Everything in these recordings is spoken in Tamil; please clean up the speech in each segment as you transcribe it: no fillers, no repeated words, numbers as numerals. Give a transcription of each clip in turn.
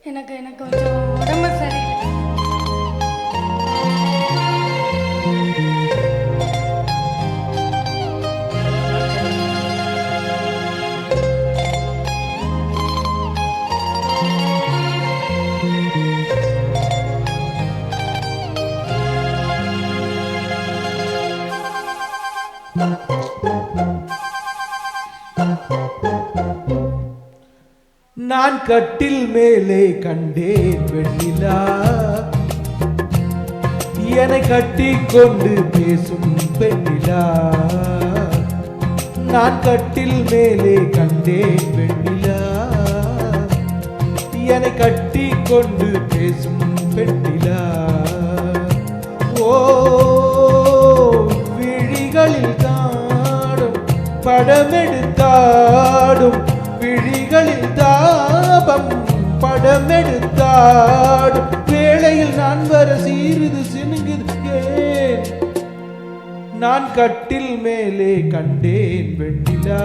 எனக்கு கொஞ்சம் உடம்பு சரியில்லை. நான் கட்டில் மேலே கண்டேன் வெண்ணிலா, என்னை கட்டி கொண்டு பேசும் பெண்ணிலா. நான் கட்டில் மேலே கண்டேன் வெண்ணிலா, என்னை கட்டி கொண்டு பேசும் பெண்ணிலா. ஓ விழிகளில் காடும் படமெடுத்தாடும், விழிகளில் தாபம் படமெடுத்தாடும் வேளையில் நான் வர சீருது சினுங்குது ஏன்? நான் கட்டில் மேலே கண்டேன் வெண்ணிலா,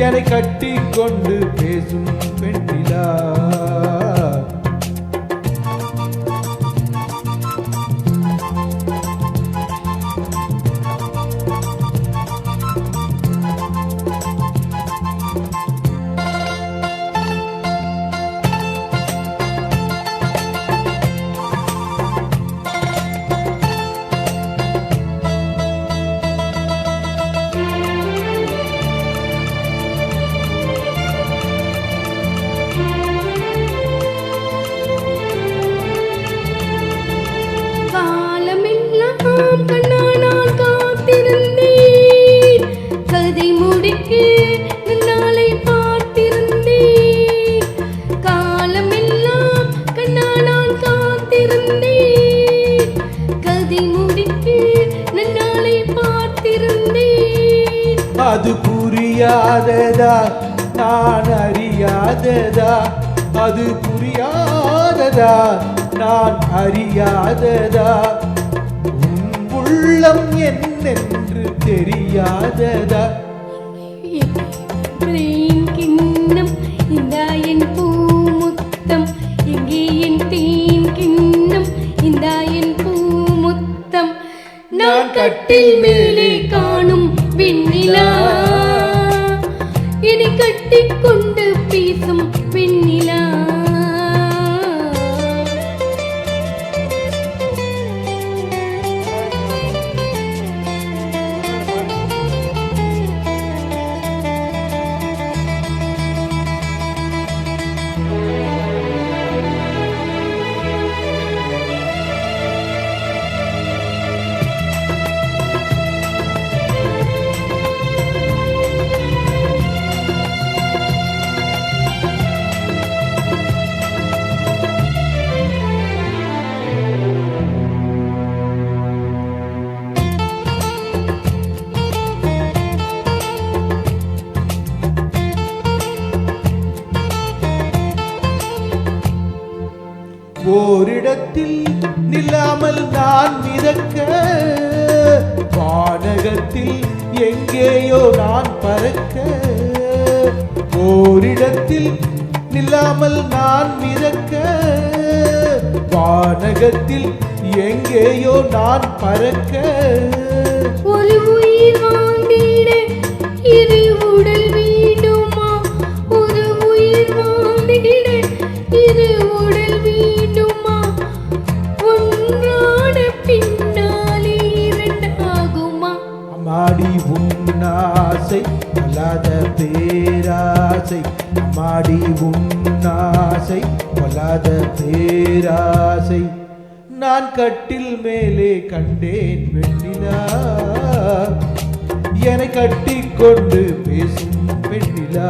என்னை கட்டி கொண்டு பேசும் பெண்ணிலா. கண்ணானால் காத்திருந்தேன், கதை முடிக்க நாளை பார்த்திருந்தேன். காலமெல்லாம் கண்ணானால் காத்திருந்தேன், கதை முடிக்க நாளை பார்த்திருந்தேன். அது புரியாததா நான் அறியாததா, அது புரியாததா நான் அறியாததா, உள்ளம் என்னென்று தெரியாததா. கிண்ணம் இந்தா என் பூமுத்தம், எங்கே என் தேன் கிண்ணம் இந்தா என் பூமுத்தம். நான் கட்டில் மேலே காணும் வெண்ணிலா, என்னை கட்டிக்கொண்டு பேசும் வெண்ணிலா. ஓரிடத்தில் நில்லாமல் நான் மிதக்க, வானகத்தில் எங்கேயோ நான் பறக்க. ஓரிடத்தில் நில்லாமல் நான் மிதக்க, வானகத்தில் எங்கேயோ நான் பறக்க. ஒரு உயிர் வாழ்ந்திட இரு உடல் வேண்டுமா, ஒரு உயிர் வாழ்ந்திட இரு உடல் வேண்டுமா, ஒன்றான பின்னாலே இரண்டாகுமா. அம்மாடி உன்னாசை கொல்லாத பேராசை, அம்மாடி உன்னாசை கொல்லாத பேராசை. நான் கட்டில் மேலே கண்டேன் வெண்ணிலா, என்னை கட்டி கொண்டு பேசும் வெண்ணிலா.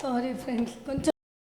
சாரி ஃப்ரெண்ட்ஸ், கொஞ்சம்